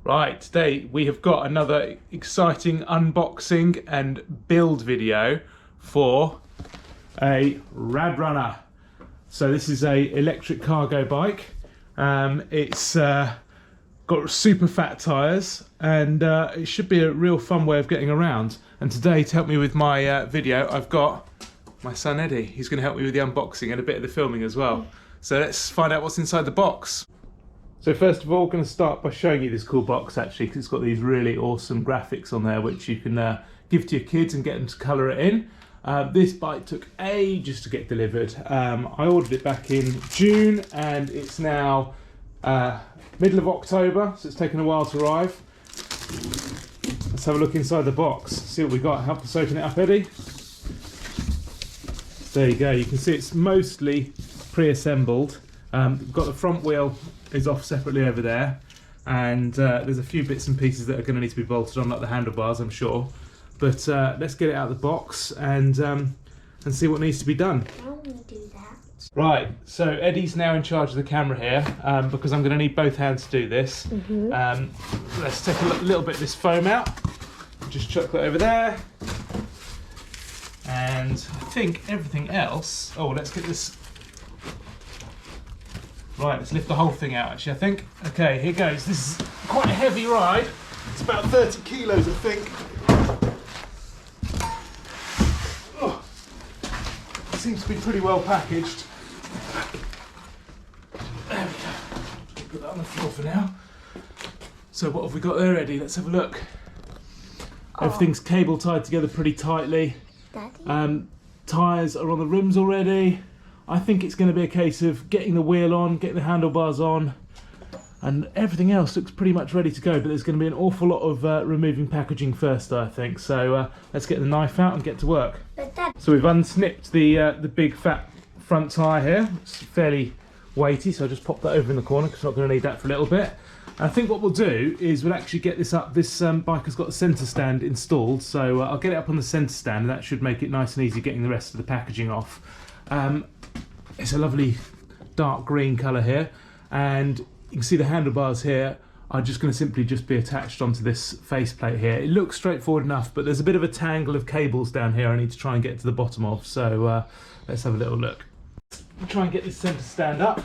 Right, today we have got another exciting unboxing and build video for a Radrunner. So this is a electric cargo bike. It's got super fat tyres and it should be a real fun way of getting around. And today, to help me with my video, I've got my son Eddie. He's going to help me with the unboxing and a bit of the filming as well. So let's find out what's inside the box. So first of all, I'm going to start by showing you this cool box actually, because it's got these really awesome graphics on there which you can give to your kids and get them to colour it in. This bike took ages to get delivered. I ordered it back in June and it's now middle of October, so it's taken a while to arrive. Let's have a look inside the box, see what we got. Help us open it up, Eddie. There you go, you can see it's mostly pre-assembled. We've got the front wheel is off separately over there, and there's a few bits and pieces that are going to need to be bolted on, like the handlebars, I'm sure. But let's get it out of the box and see what needs to be done. I want to do that. Right, so Eddie's now in charge of the camera here because I'm going to need both hands to do this. Let's take a little bit of this foam out. Just chuck that over there. And I think everything else... Oh, let's get this... Right, let's lift the whole thing out actually, I think. Okay, here goes. This is quite a heavy ride. It's about 30 kilos, I think. Oh, it seems to be pretty well packaged. There we go. Put that on the floor for now. So what have we got there, Eddie? Let's have a look. Everything's cable tied together pretty tightly. Tyres are on the rims already. I think it's going to be a case of getting the wheel on, getting the handlebars on, and everything else looks pretty much ready to go, but there's going to be an awful lot of removing packaging first, I think. So let's get the knife out and get to work. So we've unsnipped the big fat front tyre here. It's fairly weighty, so I'll just pop that over in the corner because I'm not going to need that for a little bit. And I think what we'll do is we'll actually get this up. This bike has got a centre stand installed, so I'll get it up on the centre stand, and that should make it nice and easy getting the rest of the packaging off. It's a lovely dark green colour here, and you can see the handlebars here are just going to simply just be attached onto this faceplate here. It looks straightforward enough, but there's a bit of a tangle of cables down here I need to try and get to the bottom of, so let's have a little look. We'll try and get this centre stand up.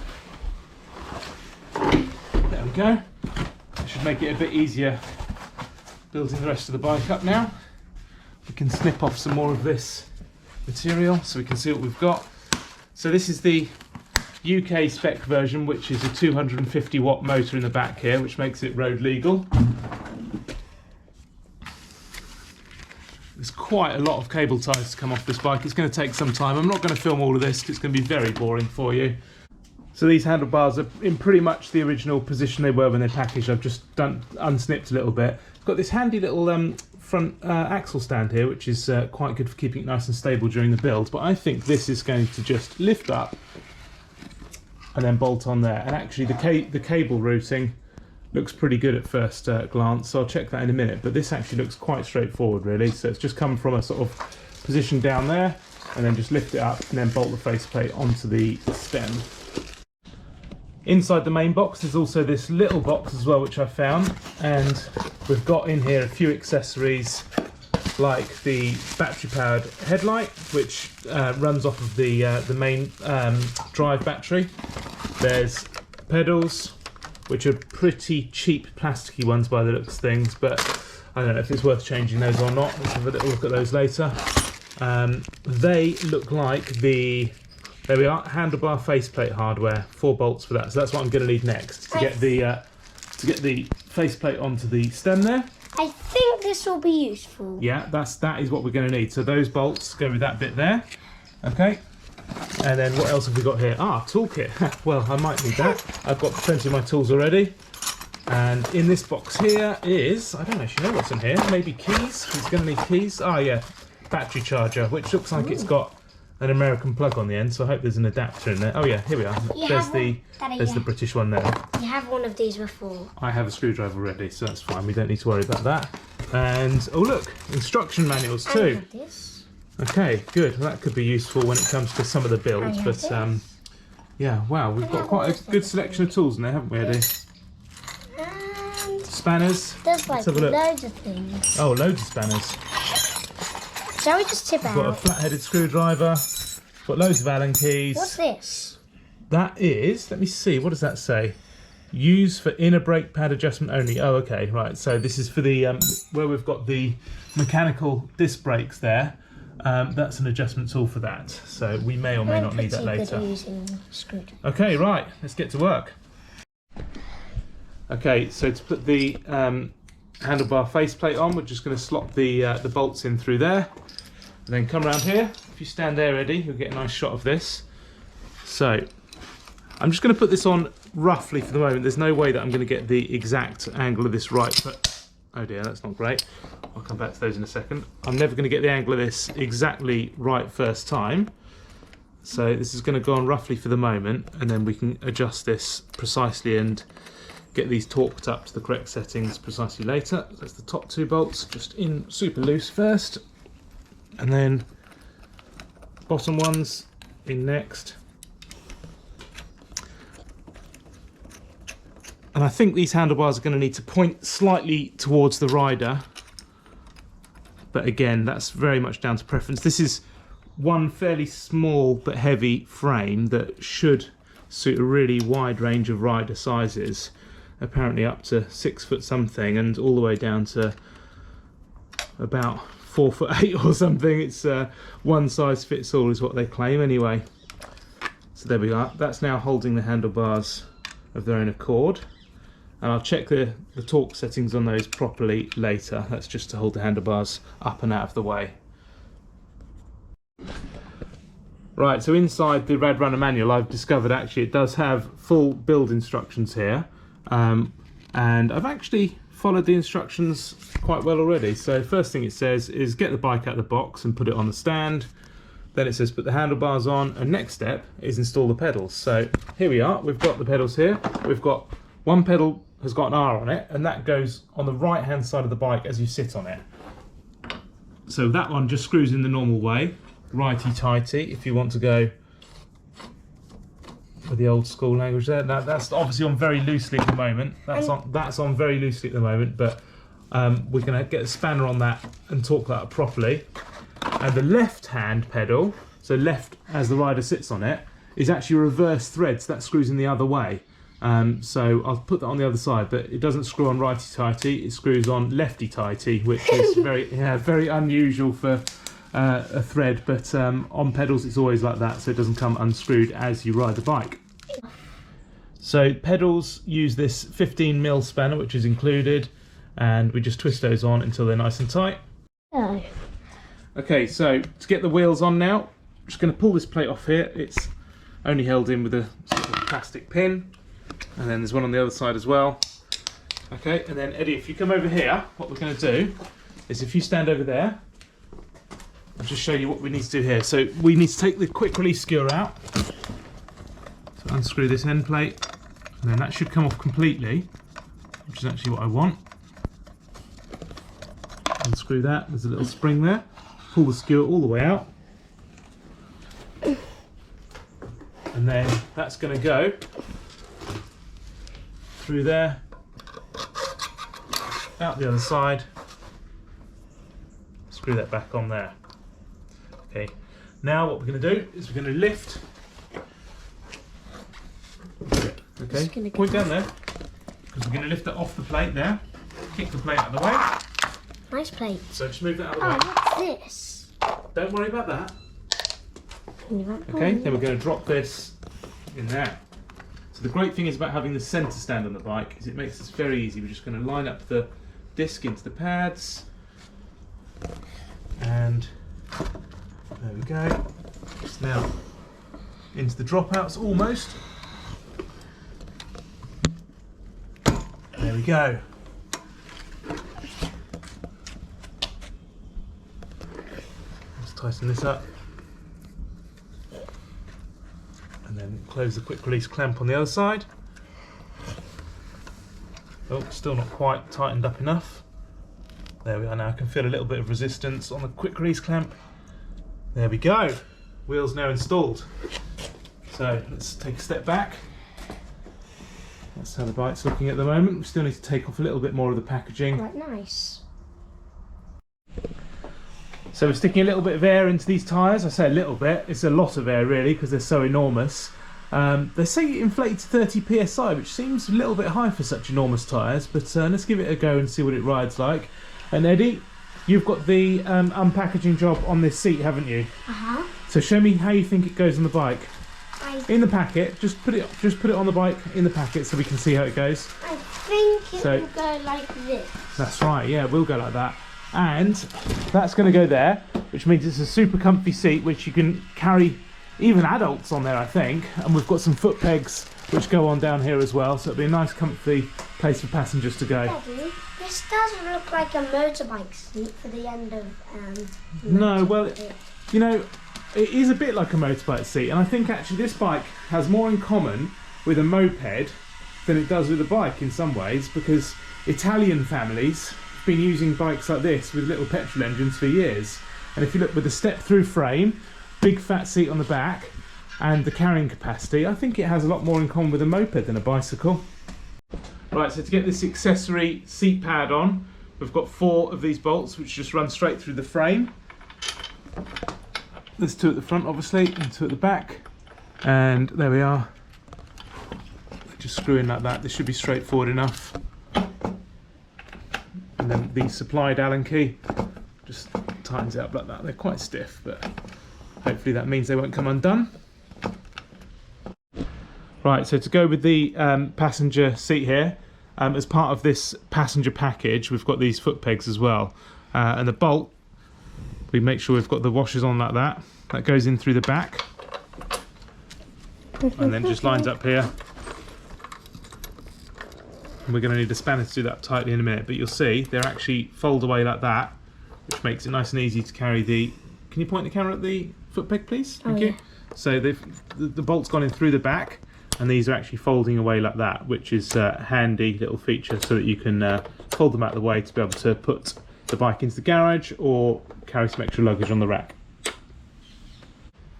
There we go. That should make it a bit easier building the rest of the bike up now. We can snip off some more of this material so we can see what we've got. So this is the UK Spec version, which is a 250 watt motor in the back here, which makes it road legal. There's quite a lot of cable ties to come off this bike. It's going to take some time. I'm not going to film all of this because it's going to be very boring for you. So these handlebars are in pretty much the original position they were when they packaged. I've just unsnipped a little bit. Got this handy little front axle stand here, which is quite good for keeping it nice and stable during the build, but I think this is going to just lift up and then bolt on there. And actually the cable routing looks pretty good at first glance, so I'll check that in a minute, but this actually looks quite straightforward really. So it's just come from a sort of position down there and then just lift it up and then bolt the faceplate onto the stem. Inside the main box there's also this little box as well, which I found, and we've got in here a few accessories like the battery powered headlight, which runs off of the main drive battery. There's pedals, which are pretty cheap plasticky ones by the looks of things, but I don't know if it's worth changing those or not. Let's have a little look at those later. They look like the... There we are, handlebar faceplate hardware, 4 bolts for that. So that's what I'm going to need next to get the faceplate onto the stem there. I think this will be useful. Yeah, that is what we're going to need. So those bolts go with that bit there. Okay. And then what else have we got here? Ah, toolkit. Well, I might need that. I've got plenty of my tools already. And in this box here is, I don't actually know what's in here. Maybe keys. It's going to need keys. Ah, yeah, battery charger, which looks like it's got an American plug on the end, so I hope there's an adapter in there. Oh yeah, here we are. There's the British one there. You have one of these before. I have a screwdriver already, so that's fine. We don't need to worry about that. And oh look, instruction manuals too. Okay, good. Well, that could be useful when it comes to some of the builds. But yeah, wow, we've got quite a good selection of tools in there, haven't we, Eddie? spanners. There's like Let's have a look. loads of things. Oh, loads of spanners. Shall we just tip Got a out? flat-headed screwdriver. Got loads of Allen keys. What's this? That is, let me see, what does that say? Use for inner brake pad adjustment only. Oh, okay, right. So this is for the where we've got the mechanical disc brakes there. That's an adjustment tool for that. So we may or may not need that later. Okay, right. Let's get to work. Okay, so to put the handlebar faceplate on, we're just going to slot the bolts in through there, and then come around here. If you stand there, Eddie, you'll get a nice shot of this. So I'm just going to put this on roughly for the moment. There's no way that I'm going to get the exact angle of this right, but oh dear, that's not great. I'll come back to those in a second. I'm never going to get the angle of this exactly right first time. So this is going to go on roughly for the moment, and then we can adjust this precisely and get these torqued up to the correct settings precisely later. That's the top two bolts, just in super loose first, and then bottom ones in next. And I think these handlebars are going to need to point slightly towards the rider, but again, that's very much down to preference. This is one fairly small but heavy frame that should suit a really wide range of rider sizes, apparently up to 6 foot something and all the way down to about 4'8" or something. It's one size fits all is what they claim anyway. So there we are. That's now holding the handlebars of their own accord. And I'll check the torque settings on those properly later. That's just to hold the handlebars up and out of the way. Right, so inside the Rad Runner manual, I've discovered actually it does have full build instructions here. And I've actually followed the instructions quite well already. So first thing it says is get the bike out of the box and put it on the stand. Then it says put the handlebars on, and next step is install the pedals. So here we are, we've got the pedals here. We've got one pedal has got an R on it, and that goes on the right hand side of the bike as you sit on it. So that one just screws in the normal way, righty-tighty, if you want to go with the old school language there. Now that's obviously on very loosely at the moment. That's on very loosely at the moment, but we're going to get a spanner on that and torque that up properly. And the left hand pedal, so left as the rider sits on it, is actually reverse thread, so that screws in the other way. So I'll put that on the other side, but it doesn't screw on righty-tighty, it screws on lefty-tighty, which is very unusual for a thread, but on pedals it's always like that, so it doesn't come unscrewed as you ride the bike. So pedals use this 15mm spanner, which is included, and we just twist those on until they're nice and tight. No. Okay, so to get the wheels on now, I'm just going to pull this plate off here. It's only held in with a sort of plastic pin, and then there's one on the other side as well. Okay, and then Eddie, if you come over here, what we're going to do is if you stand over there, I'll just show you what we need to do here. So we need to take the quick release skewer out. So unscrew this end plate, and then that should come off completely, which is actually what I want. Unscrew that, there's a little spring there. Pull the skewer all the way out. And then that's going to go through there, out the other side, screw that back on there. Okay, now what we're going to do is we're going to lift. Okay, point down there, because we're going to lift it off the plate there, kick the plate out of the way. Nice plate. So just move that out of the way. Oh, what's this? Don't worry about that. Okay, then we're going to drop this in there. So the great thing is about having the centre stand on the bike is it makes this very easy. We're just going to line up the disc into the pads, and there we go. It's now into the dropouts almost. There we go. Let's tighten this up. And then close the quick release clamp on the other side. Oh, still not quite tightened up enough. There we are now. I can feel a little bit of resistance on the quick release clamp. There we go. Wheels now installed. So let's take a step back. That's That's how the bike's looking at the moment. We still need to take off a little bit more of the packaging. Quite nice. So we're sticking a little bit of air into these tyres. I say a little bit, it's a lot of air really because they're so enormous. They say it inflated to 30 psi, which seems a little bit high for such enormous tyres, but let's give it a go and see what it rides like. And Eddie, you've got the unpackaging job on this seat, haven't you? Uh-huh. So show me how you think it goes on the bike. In the packet, just put it on the bike in the packet so we can see how it goes. I think it will go like this. That's right, yeah, we'll go like that. And that's going to go there, which means it's a super comfy seat which you can carry even adults on there, I think. And we've got some foot pegs which go on down here as well, so it'll be a nice comfy place for passengers to go. Daddy, this doesn't look like a motorbike seat for the end of No, well, you know, it is a bit like a motorbike seat, and I think actually this bike has more in common with a moped than it does with a bike in some ways, because Italian families been using bikes like this with little petrol engines for years. And if you look with the step-through frame, big fat seat on the back, and the carrying capacity, I think it has a lot more in common with a moped than a bicycle. Right, so to get this accessory seat pad on, we've got 4 of these bolts which just run straight through the frame. There's 2 at the front obviously, and 2 at the back. And there we are. Just screw in like that. This should be straightforward enough. And then the supplied Allen key just tightens it up like that. They're quite stiff, but hopefully that means they won't come undone. Right, so to go with the passenger seat here, as part of this passenger package, we've got these foot pegs as well. And the bolt, we make sure we've got the washers on like that. That goes in through the back. And then just lines up here. And we're going to need a spanner to do that tightly in a minute, but you'll see they're actually fold away like that, which makes it nice and easy to carry the... Can you point the camera at the foot peg, please? Thank you. So the bolt's gone in through the back, and these are actually folding away like that, which is a handy little feature so that you can fold them out of the way to be able to put the bike into the garage or carry some extra luggage on the rack.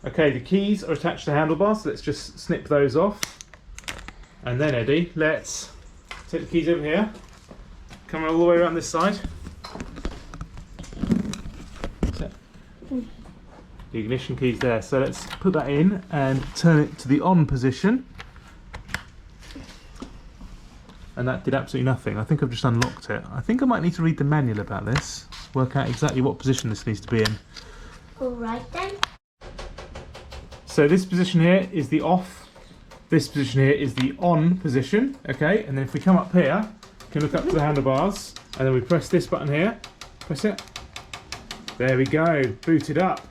Okay, the keys are attached to the handlebars, so let's just snip those off. And then, Eddie, let's take the keys over here, come all the way around this side. So, the ignition key's there, so let's put that in and turn it to the on position. And that did absolutely nothing. I think I've just unlocked it. I think I might need to read the manual about this, work out exactly what position this needs to be in. Alright then. So this position here is the off. This position here is the on position, okay? And then if we come up here, we can look up to the handlebars, and then we press this button here, press it. There we go, booted up.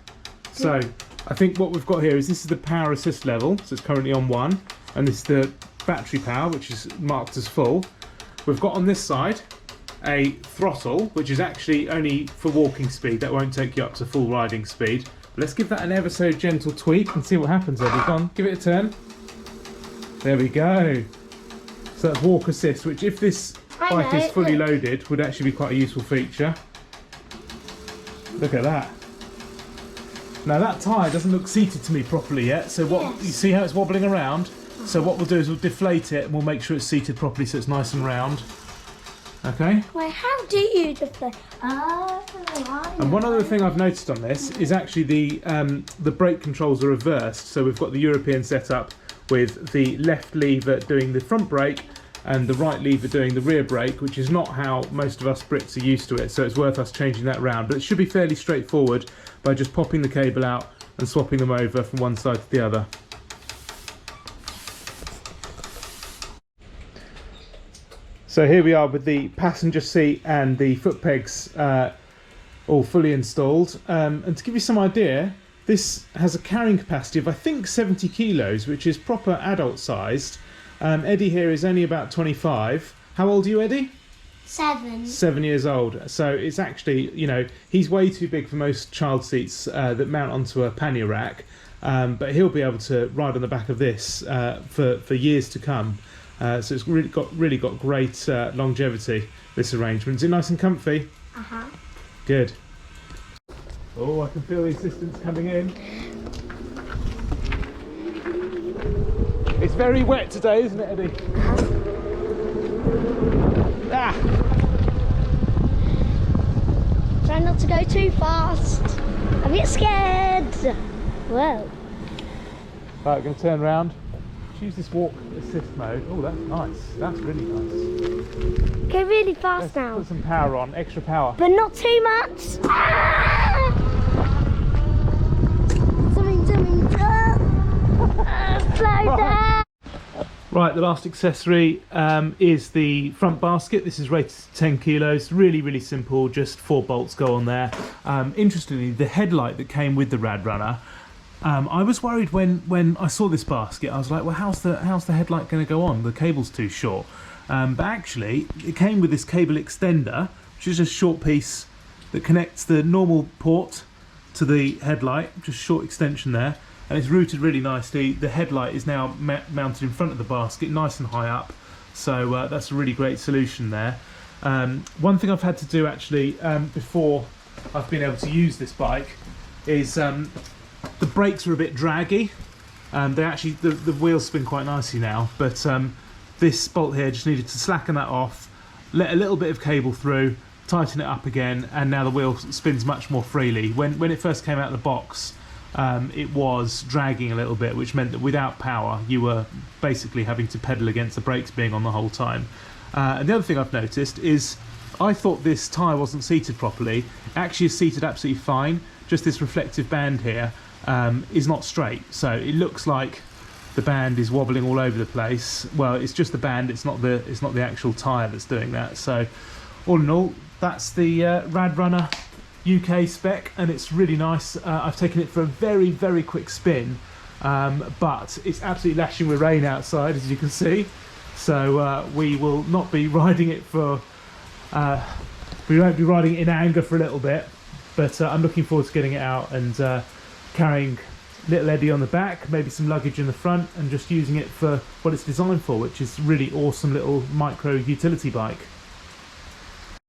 So I think what we've got here is this is the power assist level, so it's currently on 1, and this is the battery power, which is marked as full. We've got on this side a throttle, which is actually only for walking speed, that won't take you up to full riding speed. But let's give that an ever so gentle tweak and see what happens, Eddie. Go on, give it a turn. There we go. So that's walk assist, which if this bike is fully loaded would actually be quite a useful feature. Look at that. Now that tyre doesn't look seated to me properly yet, so what you see how it's wobbling around? So what we'll do is we'll deflate it and we'll make sure it's seated properly so it's nice and round. Okay? Wait, how do you deflate? And one other thing I've noticed on this is actually the brake controls are reversed. So we've got the European setup with the left lever doing the front brake and the right lever doing the rear brake, which is not how most of us Brits are used to it, so it's worth us changing that round. But it should be fairly straightforward by just popping the cable out and swapping them over from one side to the other. So here we are with the passenger seat and the foot pegs all fully installed. And to give you some idea, this has a carrying capacity of I think 70 kilos, which is proper adult sized. Eddie here is only about 25. How old are you, Eddie? 7. 7 years old. So it's actually, you know, he's way too big for most child seats that mount onto a pannier rack. But he'll be able to ride on the back of this for years to come. So it's really got great longevity, this arrangement. Is it nice and comfy? Uh-huh. Good. Oh, I can feel the assistance coming in. It's very wet today, isn't it, Eddie? Ah! Try not to go too fast. I get scared. Whoa. Right, we're going to turn around. Choose this walk assist mode. Oh, that's nice. That's really nice. Go really fast now. Put some power on, extra power. But not too much. Ah! Something. Slow down. Right, the last accessory is the front basket. This is rated to 10 kilos. Really, really simple. Just 4 bolts go on there. Interestingly, the headlight that came with the Radrunner, I was worried when I saw this basket. I was like, well, how's the headlight going to go on? The cable's too short. But actually, it came with this cable extender, which is a short piece that connects the normal port to the headlight. Just short extension there. And it's routed really nicely. The headlight is now mounted in front of the basket, nice and high up. So that's a really great solution there. One thing I've had to do actually before I've been able to use this bike is the brakes are a bit draggy. They actually the wheels spin quite nicely now, but this bolt here just needed to slacken that off, let a little bit of cable through, tighten it up again, and now the wheel spins much more freely. When it first came out of the box, it was dragging a little bit, which meant that without power you were basically having to pedal against the brakes being on the whole time. And the other thing I've noticed is I thought this tyre wasn't seated properly. It actually is seated absolutely fine. Just this reflective band here is not straight, so it looks like the band is wobbling all over the place. Well, it's just the band, it's not the actual tyre that's doing that. So all in all, that's the Radrunner UK spec, and it's really nice. I've taken it for a very, very quick spin, but it's absolutely lashing with rain outside, as you can see. So we will not be riding it for, we won't be riding it in anger for a little bit, but I'm looking forward to getting it out and carrying little Eddie on the back, maybe some luggage in the front, and just using it for what it's designed for, which is really awesome little micro utility bike.